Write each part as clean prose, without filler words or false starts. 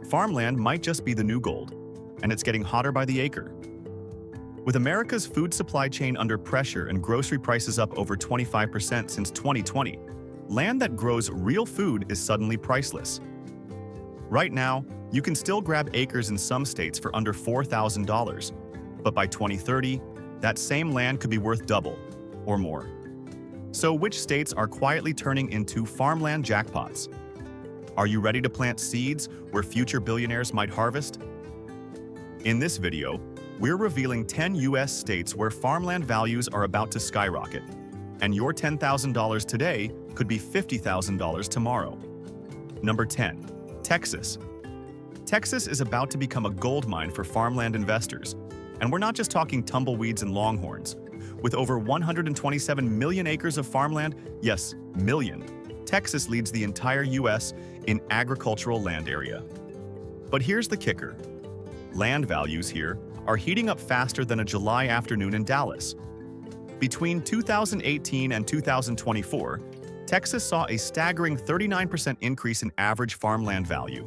Farmland might just be the new gold, and it's getting hotter by the acre. With America's food supply chain under pressure and grocery prices up over 25% since 2020, land that grows real food is suddenly priceless. Right now, you can still grab acres in some states for under $4,000, but by 2030, that same land could be worth double or more. So which states are quietly turning into farmland jackpots? Are you ready to plant seeds where future billionaires might harvest? In this video, we're revealing 10 US states where farmland values are about to skyrocket, and your $10,000 today could be $50,000 tomorrow. Number 10. Texas. Texas is about to become a gold mine for farmland investors, and we're not just talking tumbleweeds and longhorns. With over 127 million acres of farmland, yes, million, Texas leads the entire US in agricultural land area. But here's the kicker. Land values here are heating up faster than a July afternoon in Dallas. Between 2018 and 2024, Texas saw a staggering 39% increase in average farmland value,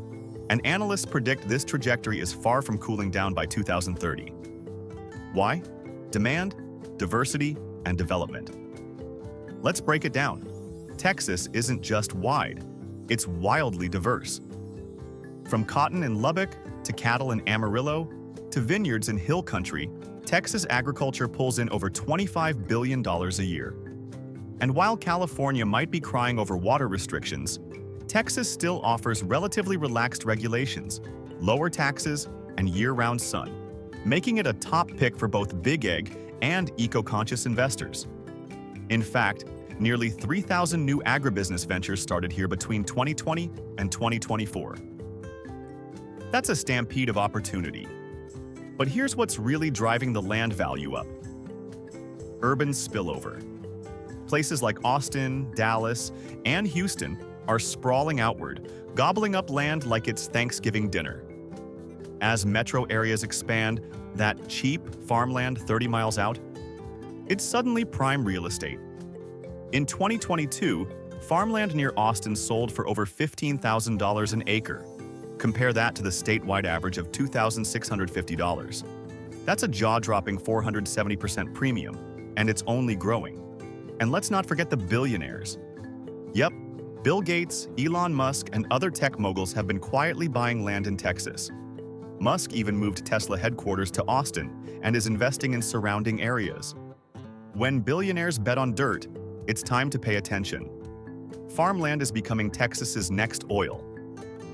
and analysts predict this trajectory is far from cooling down by 2030. Why? Demand, diversity, and development. Let's break it down. Texas isn't just wide, it's wildly diverse. From cotton in Lubbock, to cattle in Amarillo, to vineyards in hill country, Texas agriculture pulls in over $25 billion a year. And while California might be crying over water restrictions, Texas still offers relatively relaxed regulations, lower taxes, and year-round sun, making it a top pick for both big egg and eco-conscious investors. In fact, nearly 3,000 new agribusiness ventures started here between 2020 and 2024. That's a stampede of opportunity. But here's what's really driving the land value up. Urban spillover. Places like Austin, Dallas, and Houston are sprawling outward, gobbling up land like it's Thanksgiving dinner. As metro areas expand, that cheap farmland 30 miles out, it's suddenly prime real estate. In 2022, farmland near Austin sold for over $15,000 an acre. Compare that to the statewide average of $2,650. That's a jaw-dropping 470% premium, and it's only growing. And let's not forget the billionaires. Yep, Bill Gates, Elon Musk, and other tech moguls have been quietly buying land in Texas. Musk even moved Tesla headquarters to Austin and is investing in surrounding areas. When billionaires bet on dirt, it's time to pay attention. Farmland is becoming Texas's next oil.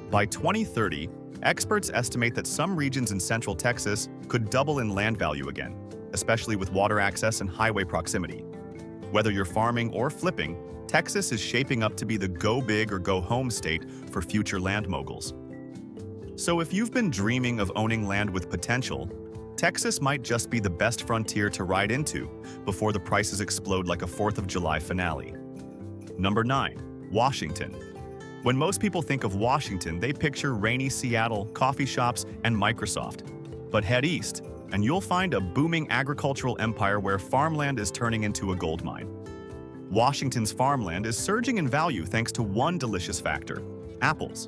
By 2030, experts estimate that some regions in central Texas could double in land value again, especially with water access and highway proximity. Whether you're farming or flipping, Texas is shaping up to be the go big or go home state for future land moguls. So if you've been dreaming of owning land with potential, Texas might just be the best frontier to ride into before the prices explode like a 4th of July finale. Number 9. Washington. When most people think of Washington, they picture rainy Seattle, coffee shops, and Microsoft. But head east, and you'll find a booming agricultural empire where farmland is turning into a gold mine. Washington's farmland is surging in value thanks to one delicious factor: apples.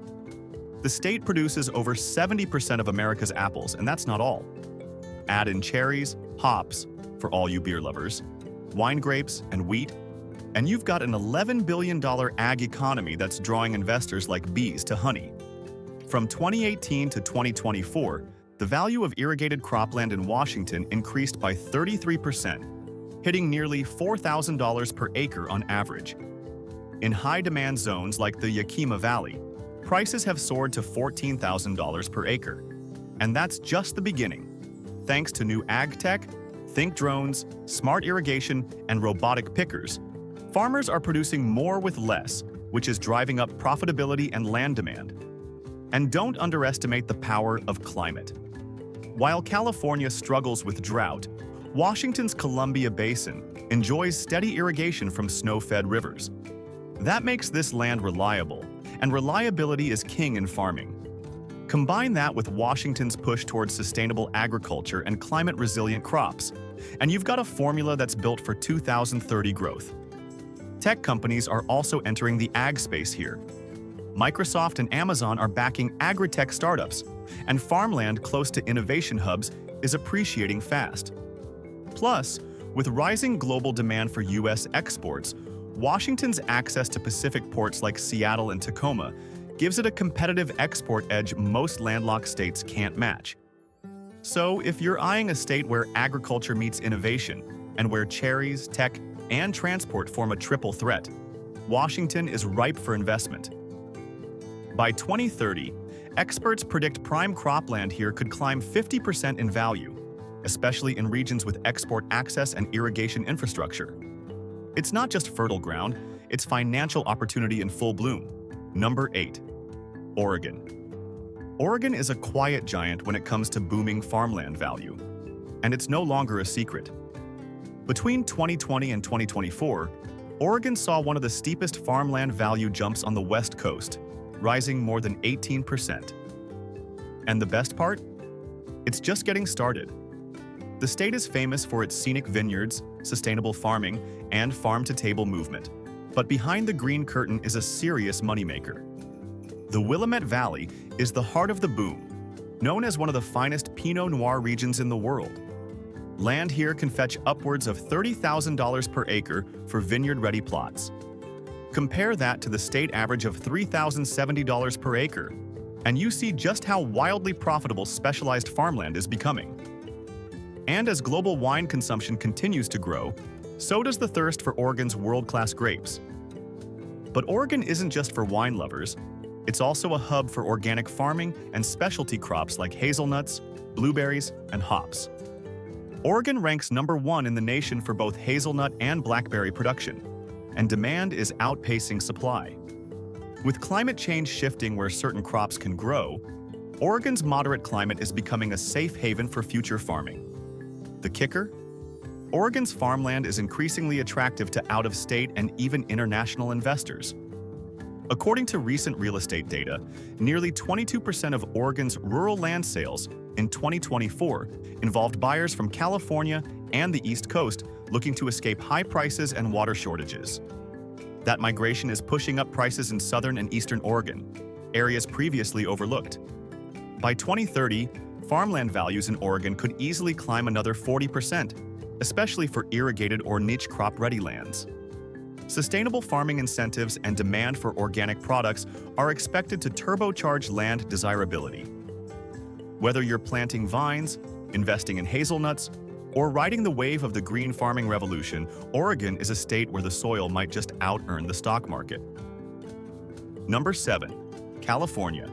The state produces over 70% of America's apples, and that's not all. Add in cherries, hops, for all you beer lovers, wine grapes, and wheat, and you've got an $11 billion ag economy that's drawing investors like bees to honey. From 2018 to 2024, the value of irrigated cropland in Washington increased by 33%, hitting nearly $4,000 per acre on average. In high-demand zones like the Yakima Valley, prices have soared to $14,000 per acre. And that's just the beginning. Thanks to new ag tech, think drones, smart irrigation, and robotic pickers, farmers are producing more with less, which is driving up profitability and land demand. And don't underestimate the power of climate. While California struggles with drought, Washington's Columbia Basin enjoys steady irrigation from snow-fed rivers. That makes this land reliable, and reliability is king in farming. Combine that with Washington's push towards sustainable agriculture and climate-resilient crops, and you've got a formula that's built for 2030 growth. Tech companies are also entering the ag space here. Microsoft and Amazon are backing agri-tech startups, and farmland close to innovation hubs is appreciating fast. Plus, with rising global demand for U.S. exports, Washington's access to Pacific ports like Seattle and Tacoma gives it a competitive export edge most landlocked states can't match. So, if you're eyeing a state where agriculture meets innovation, and where cherries, tech, and transport form a triple threat, Washington is ripe for investment. By 2030, experts predict prime cropland here could climb 50% in value, especially in regions with export access and irrigation infrastructure. It's not just fertile ground, it's financial opportunity in full bloom. Number 8. Oregon. Oregon is a quiet giant when it comes to booming farmland value, and it's no longer a secret. Between 2020 and 2024, Oregon saw one of the steepest farmland value jumps on the West Coast, rising more than 18%. And the best part? It's just getting started. The state is famous for its scenic vineyards, sustainable farming, and farm-to-table movement. But behind the green curtain is a serious moneymaker. The Willamette Valley is the heart of the boom, known as one of the finest Pinot Noir regions in the world. Land here can fetch upwards of $30,000 per acre for vineyard-ready plots. Compare that to the state average of $3,070 per acre, and you see just how wildly profitable specialized farmland is becoming. And as global wine consumption continues to grow, so does the thirst for Oregon's world-class grapes. But Oregon isn't just for wine lovers. It's also a hub for organic farming and specialty crops like hazelnuts, blueberries, and hops. Oregon ranks number 1 in the nation for both hazelnut and blackberry production, and demand is outpacing supply. With climate change shifting where certain crops can grow, Oregon's moderate climate is becoming a safe haven for future farming. The kicker? Oregon's farmland is increasingly attractive to out-of-state and even international investors. According to recent real estate data, nearly 22% of Oregon's rural land sales in 2024 involved buyers from California and the East Coast looking to escape high prices and water shortages. That migration is pushing up prices in southern and eastern Oregon, areas previously overlooked. By 2030, farmland values in Oregon could easily climb another 40%, especially for irrigated or niche crop-ready lands. Sustainable farming incentives and demand for organic products are expected to turbocharge land desirability. Whether you're planting vines, investing in hazelnuts, or riding the wave of the green farming revolution, Oregon is a state where the soil might just out-earn the stock market. Number 7. California.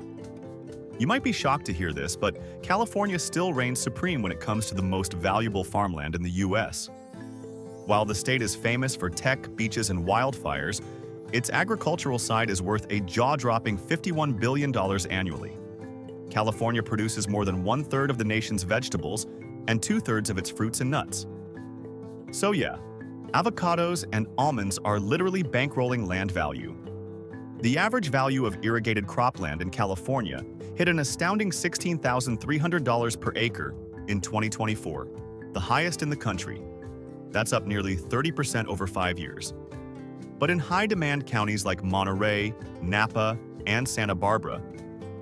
You might be shocked to hear this, but California still reigns supreme when it comes to the most valuable farmland in the U.S. While the state is famous for tech, beaches, and wildfires, its agricultural side is worth a jaw-dropping $51 billion annually. California produces more than 1/3 of the nation's vegetables and 2/3 of its fruits and nuts. So yeah, avocados and almonds are literally bankrolling land value. The average value of irrigated cropland in California hit an astounding $16,300 per acre in 2024, the highest in the country. That's up nearly 30% over 5 years. But in high-demand counties like Monterey, Napa, and Santa Barbara,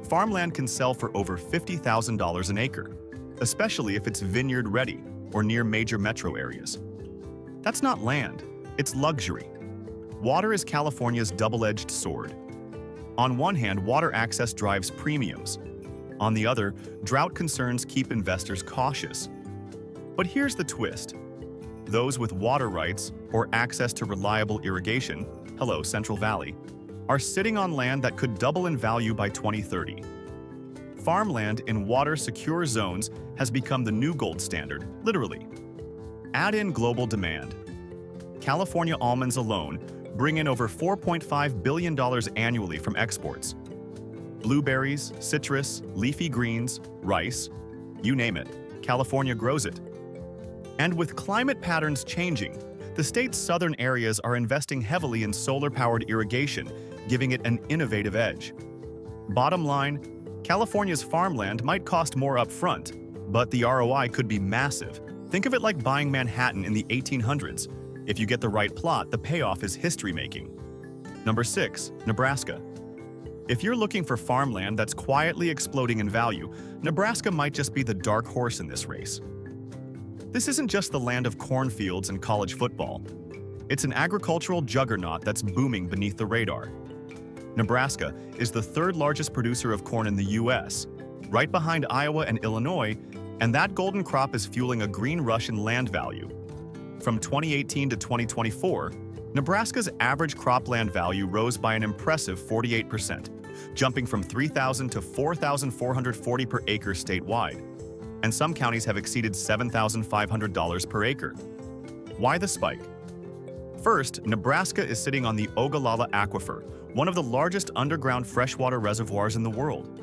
farmland can sell for over $50,000 an acre, especially if it's vineyard-ready or near major metro areas. That's not land, it's luxury. Water is California's double-edged sword. On one hand, water access drives premiums. On the other, drought concerns keep investors cautious. But here's the twist. Those with water rights or access to reliable irrigation, hello Central Valley, are sitting on land that could double in value by 2030. Farmland in water-secure zones has become the new gold standard, literally. Add in global demand. California almonds alone bring in over $4.5 billion annually from exports. Blueberries, citrus, leafy greens, rice, you name it, California grows it. And with climate patterns changing, the state's southern areas are investing heavily in solar-powered irrigation, giving it an innovative edge. Bottom line, California's farmland might cost more upfront, but the ROI could be massive. Think of it like buying Manhattan in the 1800s. If you get the right plot, the payoff is history-making. Number 6. Nebraska. If you're looking for farmland that's quietly exploding in value, Nebraska might just be the dark horse in this race. This isn't just the land of cornfields and college football. It's an agricultural juggernaut that's booming beneath the radar. Nebraska is the third largest producer of corn in the U.S., right behind Iowa and Illinois, and that golden crop is fueling a green rush in land value. From 2018 to 2024, Nebraska's average cropland value rose by an impressive 48%, jumping from $3,000 to $4,440 per acre statewide, and some counties have exceeded $7,500 per acre. Why the spike? First, Nebraska is sitting on the Ogallala Aquifer, one of the largest underground freshwater reservoirs in the world.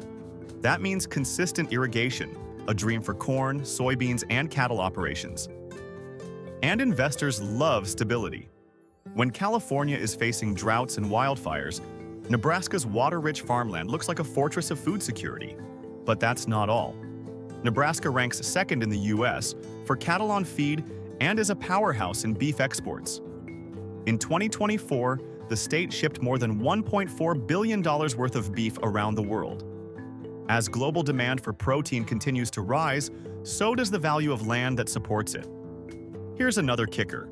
That means consistent irrigation, a dream for corn, soybeans, and cattle operations. And investors love stability. When California is facing droughts and wildfires, Nebraska's water-rich farmland looks like a fortress of food security. But that's not all. Nebraska ranks second in the U.S. for cattle on feed and is a powerhouse in beef exports. In 2024, the state shipped more than $1.4 billion worth of beef around the world. As global demand for protein continues to rise, so does the value of land that supports it. Here's another kicker.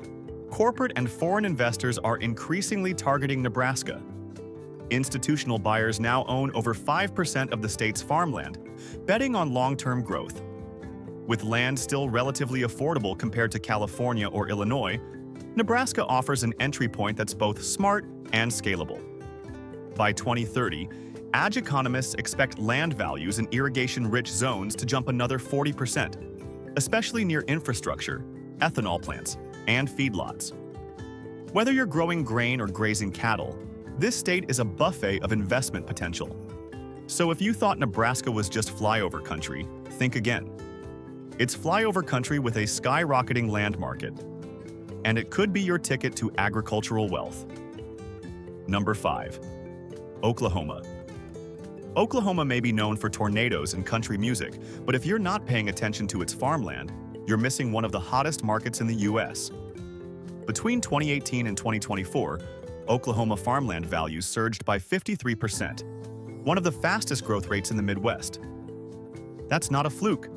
Corporate and foreign investors are increasingly targeting Nebraska. Institutional buyers now own over 5% of the state's farmland, betting on long-term growth. With land still relatively affordable compared to California or Illinois, Nebraska offers an entry point that's both smart and scalable. By 2030, ag economists expect land values in irrigation-rich zones to jump another 40%, especially near infrastructure, ethanol plants, and feedlots. Whether you're growing grain or grazing cattle, this state is a buffet of investment potential. So if you thought Nebraska was just flyover country, think again. It's flyover country with a skyrocketing land market, and it could be your ticket to agricultural wealth. Number 5. Oklahoma. Oklahoma may be known for tornadoes and country music, but if you're not paying attention to its farmland, you're missing one of the hottest markets in the U.S. Between 2018 and 2024, Oklahoma farmland values surged by 53%, one of the fastest growth rates in the Midwest. That's not a fluke.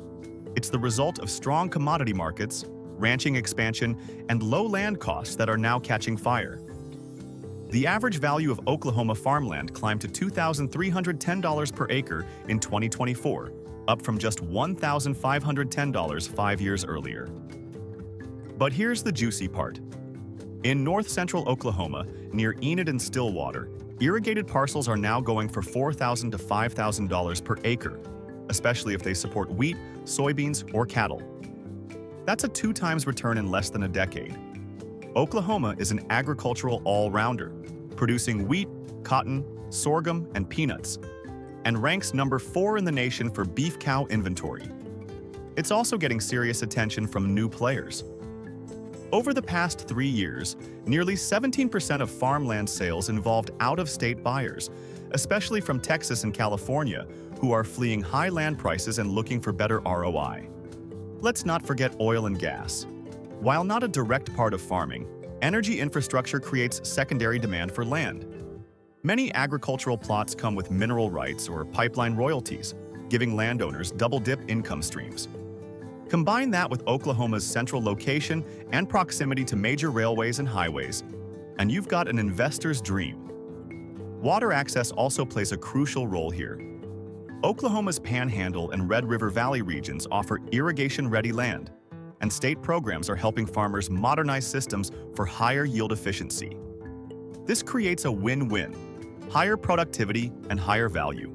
It's the result of strong commodity markets, ranching expansion, and low land costs that are now catching fire. The average value of Oklahoma farmland climbed to $2,310 per acre in 2024, up from just $1,510 5 years earlier. But here's the juicy part. In north-central Oklahoma, near Enid and Stillwater, irrigated parcels are now going for $4,000 to $5,000 per acre, especially if they support wheat, soybeans, or cattle. That's a 2x return in less than a decade. Oklahoma is an agricultural all-rounder, producing wheat, cotton, sorghum, and peanuts, and ranks number 4 in the nation for beef cow inventory. It's also getting serious attention from new players. Over the past 3 years, nearly 17% of farmland sales involved out-of-state buyers, especially from Texas and California, who are fleeing high land prices and looking for better ROI. Let's not forget oil and gas. While not a direct part of farming, energy infrastructure creates secondary demand for land. Many agricultural plots come with mineral rights or pipeline royalties, giving landowners double-dip income streams. Combine that with Oklahoma's central location and proximity to major railways and highways, and you've got an investor's dream. Water access also plays a crucial role here. Oklahoma's Panhandle and Red River Valley regions offer irrigation-ready land, and state programs are helping farmers modernize systems for higher yield efficiency. This creates a win-win: higher productivity and higher value.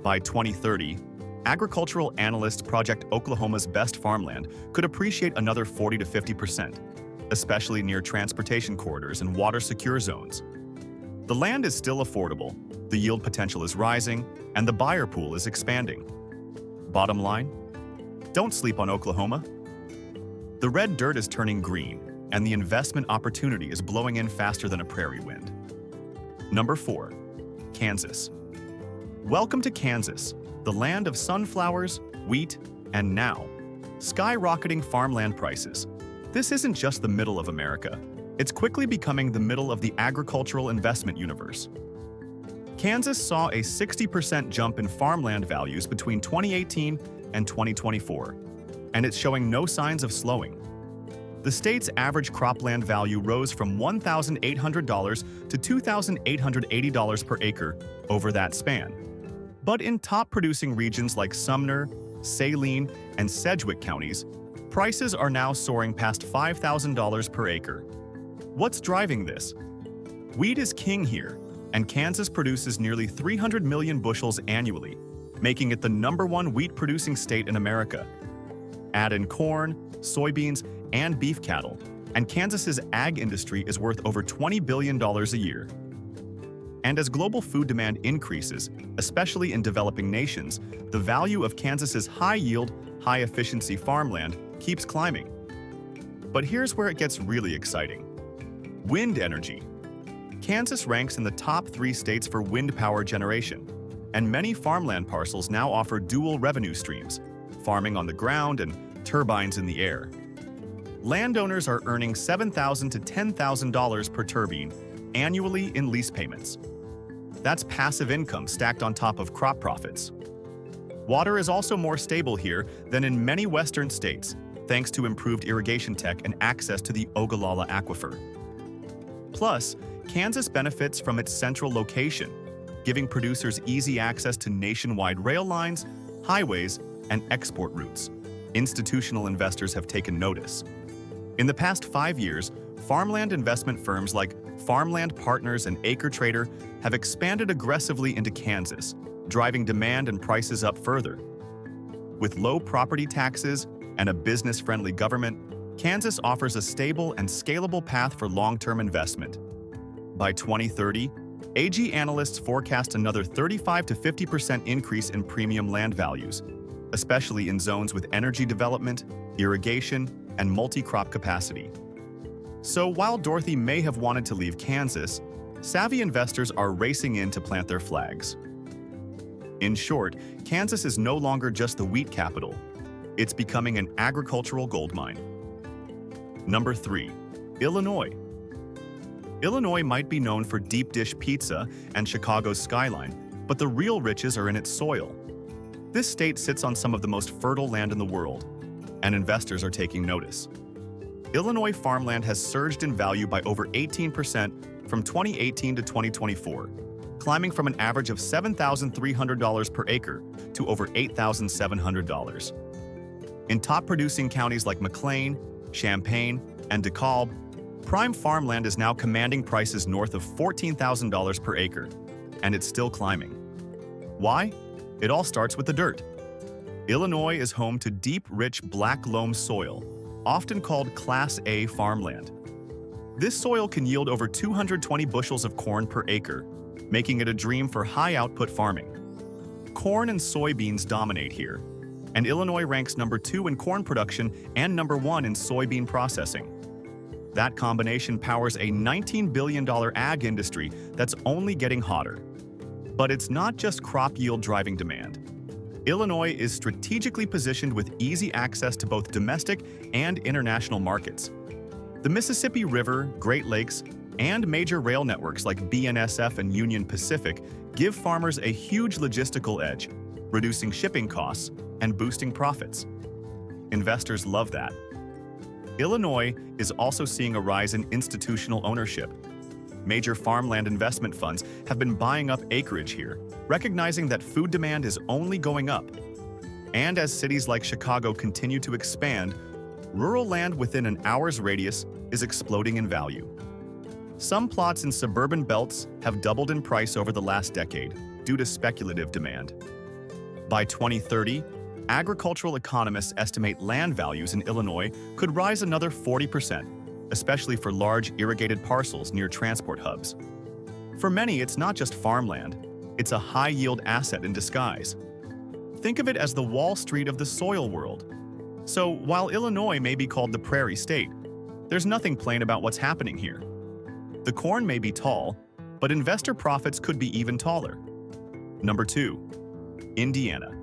By 2030, agricultural analysts project Oklahoma's best farmland could appreciate another 40 to 50%, especially near transportation corridors and water-secure zones. The land is still affordable, the yield potential is rising, and the buyer pool is expanding. Bottom line? Don't sleep on Oklahoma. The red dirt is turning green, and the investment opportunity is blowing in faster than a prairie wind. Number 4. Kansas. Welcome to Kansas, the land of sunflowers, wheat, and now, skyrocketing farmland prices. This isn't just the middle of America. It's quickly becoming the middle of the agricultural investment universe. Kansas saw a 60% jump in farmland values between 2018 and 2024, and it's showing no signs of slowing. The state's average cropland value rose from $1,800 to $2,880 per acre over that span. But in top-producing regions like Sumner, Saline, and Sedgwick counties, prices are now soaring past $5,000 per acre. What's driving this? Wheat is king here, and Kansas produces nearly 300 million bushels annually, making it the #1 wheat-producing state in America. Add in corn, soybeans, and beef cattle, and Kansas's ag industry is worth over $20 billion a year. And as global food demand increases, especially in developing nations, the value of Kansas's high-yield, high-efficiency farmland keeps climbing. But here's where it gets really exciting. Wind energy. Kansas ranks in the top 3 states for wind power generation, and many farmland parcels now offer dual revenue streams, farming on the ground and turbines in the air. Landowners are earning $7,000 to $10,000 per turbine annually in lease payments. That's passive income stacked on top of crop profits. Water is also more stable here than in many western states, thanks to improved irrigation tech and access to the Ogallala Aquifer. Plus, Kansas benefits from its central location, giving producers easy access to nationwide rail lines, highways, and export routes. Institutional investors have taken notice. In the past 5 years, farmland investment firms like Farmland Partners and Acre Trader have expanded aggressively into Kansas, driving demand and prices up further. With low property taxes and a business-friendly government, Kansas offers a stable and scalable path for long-term investment. By 2030, AG analysts forecast another 35 to 50% increase in premium land values, especially in zones with energy development, irrigation, and multi-crop capacity. So while Dorothy may have wanted to leave Kansas, savvy investors are racing in to plant their flags. In short, Kansas is no longer just the wheat capital. It's becoming an agricultural goldmine. Number 3. Illinois. Illinois might be known for deep dish pizza and Chicago's skyline, but the real riches are in its soil. This state sits on some of the most fertile land in the world, and investors are taking notice. Illinois farmland has surged in value by over 18% from 2018 to 2024, climbing from an average of $7,300 per acre to over $8,700. In top-producing counties like McLean, Champaign, and DeKalb, prime farmland is now commanding prices north of $14,000 per acre, and it's still climbing. Why? It all starts with the dirt. Illinois is home to deep, rich black loam soil, often called Class A farmland. This soil can yield over 220 bushels of corn per acre, making it a dream for high-output farming. Corn and soybeans dominate here, and Illinois ranks #2 in corn production and #1 in soybean processing. That combination powers a $19 billion ag industry that's only getting hotter. But it's not just crop yield driving demand. Illinois is strategically positioned with easy access to both domestic and international markets. The Mississippi River, Great Lakes, and major rail networks like BNSF and Union Pacific give farmers a huge logistical edge, reducing shipping costs and boosting profits. Investors love that. Illinois is also seeing a rise in institutional ownership. Major farmland investment funds have been buying up acreage here, recognizing that food demand is only going up. And as cities like Chicago continue to expand, rural land within an hour's radius is exploding in value. Some plots in suburban belts have doubled in price over the last decade due to speculative demand. By 2030, agricultural economists estimate land values in Illinois could rise another 40%, especially for large irrigated parcels near transport hubs. For many, it's not just farmland, it's a high-yield asset in disguise. Think of it as the Wall Street of the soil world. So while Illinois may be called the Prairie State, there's nothing plain about what's happening here. The corn may be tall, but investor profits could be even taller. Number 2. Indiana.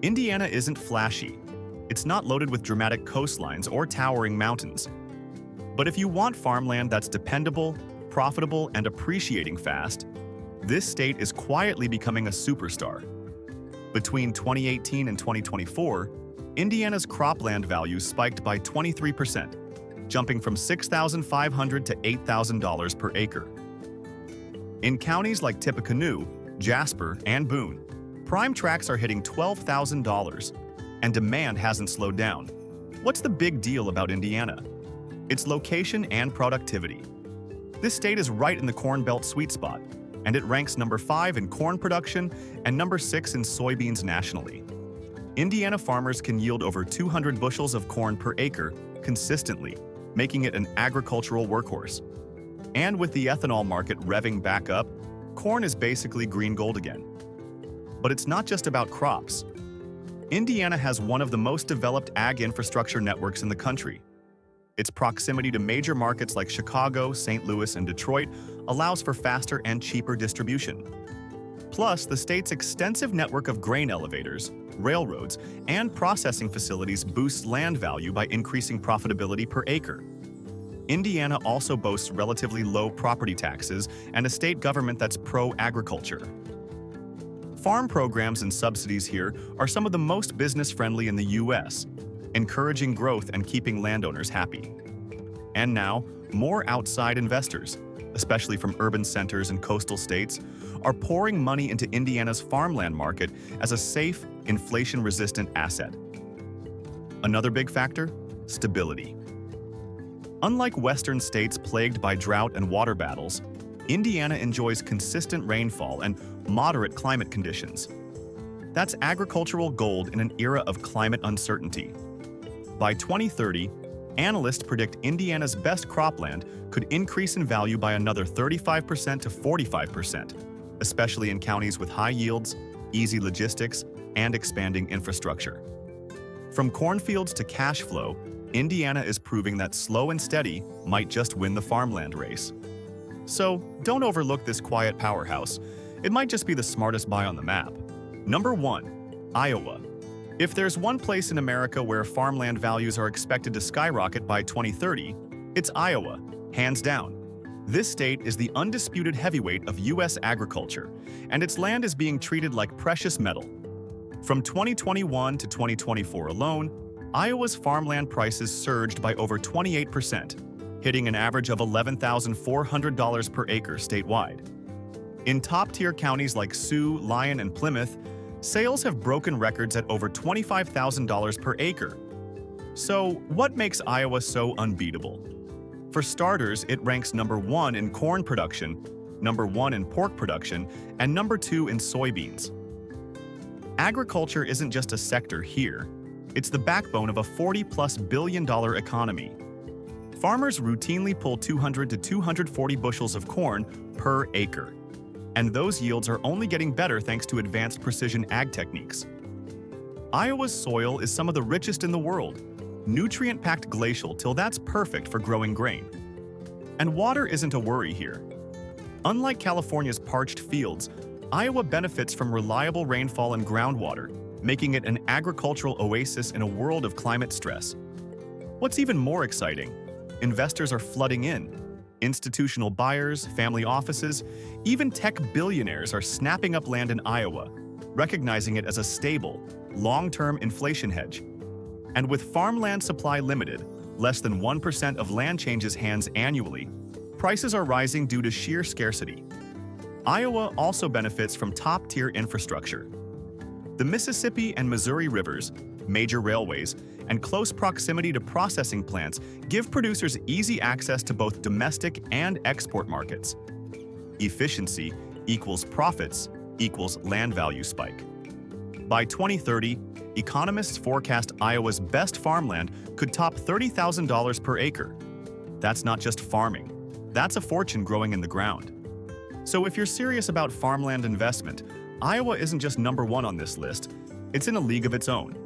Indiana isn't flashy. It's not loaded with dramatic coastlines or towering mountains. But if you want farmland that's dependable, profitable, and appreciating fast, This state is quietly becoming a superstar. Between 2018 and 2024, Indiana's cropland value spiked by 23%, jumping from $6,500 to $8,000 per acre. In counties like Tippecanoe, Jasper, and Boone, prime tracts are hitting $12,000, and demand hasn't slowed down. What's the big deal about Indiana? Its location and productivity. This state is right in the Corn Belt sweet spot, and it ranks number 5 in corn production and number 6 in soybeans nationally. Indiana farmers can yield over 200 bushels of corn per acre consistently, making it an agricultural workhorse. And with the ethanol market revving back up, corn is basically green gold again. But it's not just about crops. Indiana has one of the most developed ag infrastructure networks in the country. Its proximity to major markets like Chicago, St. Louis, and Detroit allows for faster and cheaper distribution. Plus, the state's extensive network of grain elevators, railroads, and processing facilities boosts land value by increasing profitability per acre. Indiana also boasts relatively low property taxes and a state government that's pro-agriculture. Farm programs and subsidies here are some of the most business-friendly in the U.S., encouraging growth and keeping landowners happy. And now, more outside investors, especially from urban centers and coastal states, are pouring money into Indiana's farmland market as a safe, inflation-resistant asset. Another big factor? Stability. Unlike Western states plagued by drought and water battles, Indiana enjoys consistent rainfall and moderate climate conditions. That's agricultural gold in an era of climate uncertainty. By 2030, analysts predict Indiana's best cropland could increase in value by another 35% to 45%, especially in counties with high yields, easy logistics, and expanding infrastructure. From cornfields to cash flow, Indiana is proving that slow and steady might just win the farmland race. So, don't overlook this quiet powerhouse. It might just be the smartest buy on the map. Number 1. Iowa. If there's one place in America where farmland values are expected to skyrocket by 2030, it's Iowa, hands down. This state is the undisputed heavyweight of U.S. agriculture, and its land is being treated like precious metal. From 2021 to 2024 alone, Iowa's farmland prices surged by over 28%, hitting an average of $11,400 per acre statewide. In top-tier counties like Sioux, Lyon, and Plymouth, sales have broken records at over $25,000 per acre. So, what makes Iowa so unbeatable? For starters, it ranks number 1 in corn production, number 1 in pork production, and number 2 in soybeans. Agriculture isn't just a sector here. It's the backbone of a $40+ billion economy. Farmers routinely pull 200 to 240 bushels of corn per acre. And those yields are only getting better thanks to advanced precision ag techniques. Iowa's soil is some of the richest in the world, nutrient-packed glacial till that's perfect for growing grain. And water isn't a worry here. Unlike California's parched fields, Iowa benefits from reliable rainfall and groundwater, making it an agricultural oasis in a world of climate stress. What's even more exciting? Investors are flooding in. Institutional buyers, family offices, even tech billionaires are snapping up land in Iowa, recognizing it as a stable, long-term inflation hedge. And with farmland supply limited, less than 1% of land changes hands annually, prices are rising due to sheer scarcity. Iowa also benefits from top-tier infrastructure. The Mississippi and Missouri rivers, major railways, and close proximity to processing plants give producers easy access to both domestic and export markets. Efficiency equals profits equals land value spike. By 2030, economists forecast Iowa's best farmland could top $30,000 per acre. That's not just farming. That's a fortune growing in the ground. So if you're serious about farmland investment, Iowa isn't just number 1 on this list, it's in a league of its own.